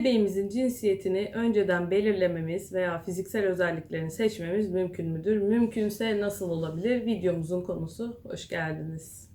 Bebeğimizin cinsiyetini önceden belirlememiz veya fiziksel özelliklerini seçmemiz mümkün müdür? Mümkünse nasıl olabilir? Videomuzun konusu. Hoş geldiniz.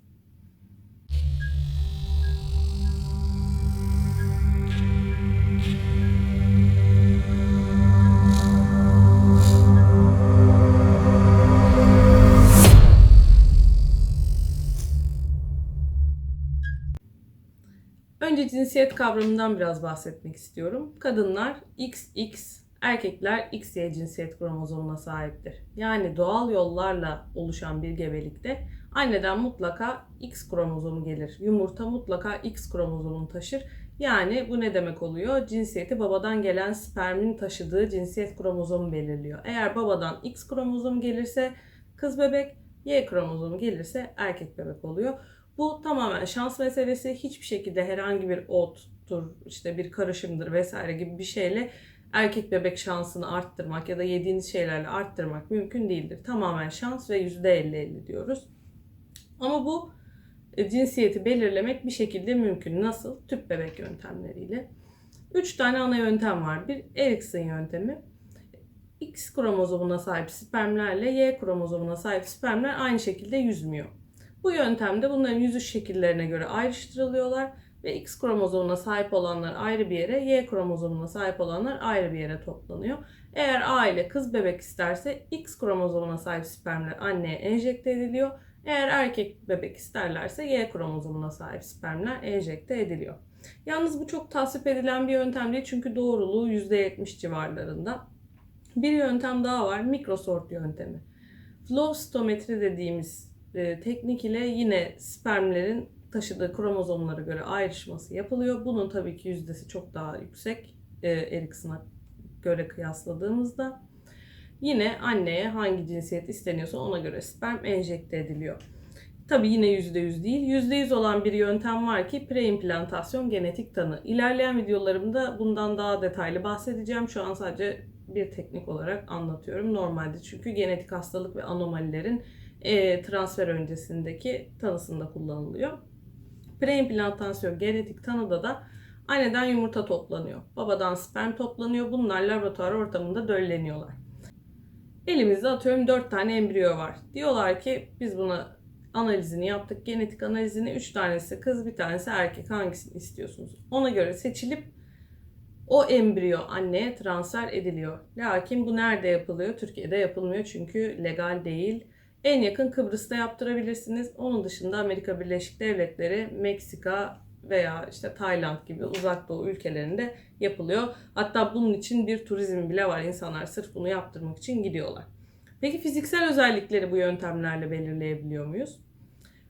Önce cinsiyet kavramından biraz bahsetmek istiyorum. Kadınlar XX, erkekler XY cinsiyet kromozomuna sahiptir. Yani doğal yollarla oluşan bir gebelikte anneden mutlaka X kromozomu gelir. Yumurta mutlaka X kromozomunu taşır. Yani bu ne demek oluyor? Cinsiyeti babadan gelen spermin taşıdığı cinsiyet kromozomu belirliyor. Eğer babadan X kromozomu gelirse kız bebek, Y kromozomu gelirse erkek bebek oluyor. Bu tamamen şans meselesi. Hiçbir şekilde herhangi bir ottur, işte bir karışımdır vesaire gibi bir şeyle erkek bebek şansını arttırmak ya da yediğiniz şeylerle arttırmak mümkün değildir. Tamamen şans ve %50-50 diyoruz. Ama bu cinsiyeti belirlemek bir şekilde mümkün. Nasıl? Tüp bebek yöntemleriyle. 3 tane ana yöntem var. Bir Erikson yöntemi. X kromozomuna sahip spermlerle Y kromozomuna sahip spermler aynı şekilde yüzmüyor. Bu yöntemde bunların yüzüş şekillerine göre ayrıştırılıyorlar ve X kromozomuna sahip olanlar ayrı bir yere, Y kromozomuna sahip olanlar ayrı bir yere toplanıyor. Eğer aile kız bebek isterse X kromozomuna sahip spermler anneye enjekte ediliyor. Eğer erkek bebek isterlerse Y kromozomuna sahip spermler enjekte ediliyor. Yalnız bu çok tasvip edilen bir yöntem değil çünkü doğruluğu %70 civarlarında. Bir yöntem daha var, mikrosort yöntemi. Flow stometri dediğimiz teknik ile yine spermlerin taşıdığı kromozomlara göre ayrışması yapılıyor. Bunun tabii ki yüzdesi çok daha yüksek Erikson'a göre kıyasladığımızda. Yine anneye hangi cinsiyet isteniyorsa ona göre sperm enjekte ediliyor. Tabii yine %100 değil. %100 olan bir yöntem var ki preimplantasyon genetik tanı. İlerleyen videolarımda bundan daha detaylı bahsedeceğim. Şu an sadece bir teknik olarak anlatıyorum. Normalde çünkü genetik hastalık ve anomalilerin transfer öncesindeki tanısında kullanılıyor. Preimplantasyon genetik tanıda da anneden yumurta toplanıyor. Babadan sperm toplanıyor. Bunlar laboratuvar ortamında dölleniyorlar. Elimizde atıyorum 4 tane embriyo var. Diyorlar ki biz buna analizini yaptık. Genetik analizini 3 tanesi kız, bir tanesi erkek. Hangisini istiyorsunuz? Ona göre seçilip o embriyo anneye transfer ediliyor. Lakin bu nerede yapılıyor? Türkiye'de yapılmıyor çünkü legal değil. En yakın Kıbrıs'ta yaptırabilirsiniz. Onun dışında Amerika Birleşik Devletleri, Meksika veya işte Tayland gibi uzak doğu ülkelerinde yapılıyor. Hatta bunun için bir turizm bile var. İnsanlar sırf bunu yaptırmak için gidiyorlar. Peki fiziksel özellikleri bu yöntemlerle belirleyebiliyor muyuz?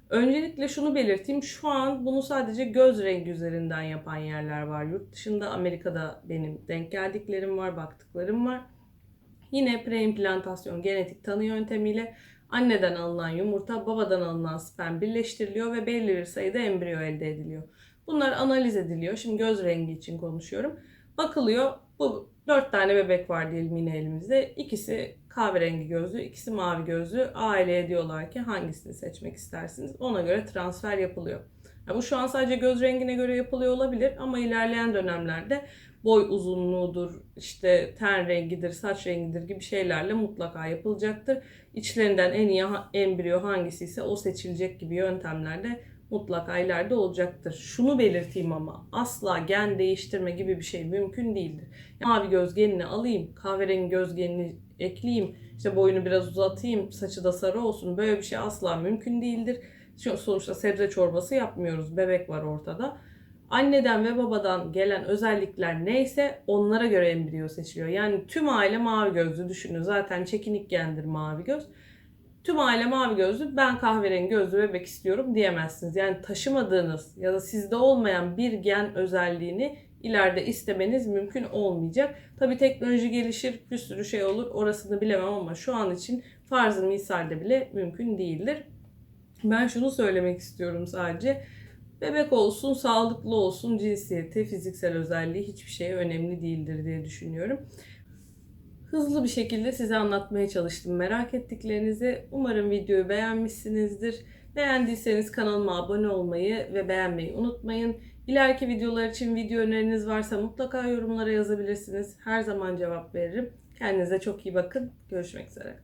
Öncelikle şunu belirteyim. Şu an bunu sadece göz rengi üzerinden yapan yerler var. Yurt dışında, Amerika'da benim denk geldiklerim var, baktıklarım var. Yine preimplantasyon genetik tanı yöntemiyle anneden alınan yumurta, babadan alınan sperm birleştiriliyor ve belli bir sayıda embriyo elde ediliyor. Bunlar analiz ediliyor. Şimdi göz rengi için konuşuyorum. Bakılıyor. Bu 4 tane bebek var diyelim yine elimizde. İkisi kahverengi gözlü, ikisi mavi gözlü. Aileye diyorlar ki hangisini seçmek istersiniz? Ona göre transfer yapılıyor. Bu şu an sadece göz rengine göre yapılıyor olabilir ama ilerleyen dönemlerde boy uzunluğudur, işte ten rengidir, saç rengidir gibi şeylerle mutlaka yapılacaktır. İçlerinden en iyi embriyo hangisi ise o seçilecek gibi yöntemlerde mutlaka ileride olacaktır. Şunu belirteyim ama asla gen değiştirme gibi bir şey mümkün değildir. Mavi göz genini alayım, kahverengi göz genini ekleyeyim, işte boyunu biraz uzatayım, saçı da sarı olsun. Böyle bir şey asla mümkün değildir. Sonuçta sebze çorbası yapmıyoruz. Bebek var ortada. Anneden ve babadan gelen özellikler neyse onlara göre embriyo seçiliyor. Yani tüm aile mavi gözlü düşünün. Zaten çekinik gendir mavi göz. Tüm aile mavi gözlü, ben kahverengi gözlü bebek istiyorum diyemezsiniz. Yani taşımadığınız ya da sizde olmayan bir gen özelliğini ileride istemeniz mümkün olmayacak. Tabii teknoloji gelişir, bir sürü şey olur, orasını bilemem ama şu an için farz-ı misalde bile mümkün değildir. Ben şunu söylemek istiyorum sadece. Bebek olsun, sağlıklı olsun, cinsiyeti, fiziksel özelliği hiçbir şey önemli değildir diye düşünüyorum. Hızlı bir şekilde size anlatmaya çalıştım merak ettiklerinizi. Umarım videoyu beğenmişsinizdir. Beğendiyseniz kanalıma abone olmayı ve beğenmeyi unutmayın. İleriki videolar için video öneriniz varsa mutlaka yorumlara yazabilirsiniz. Her zaman cevap veririm. Kendinize çok iyi bakın. Görüşmek üzere.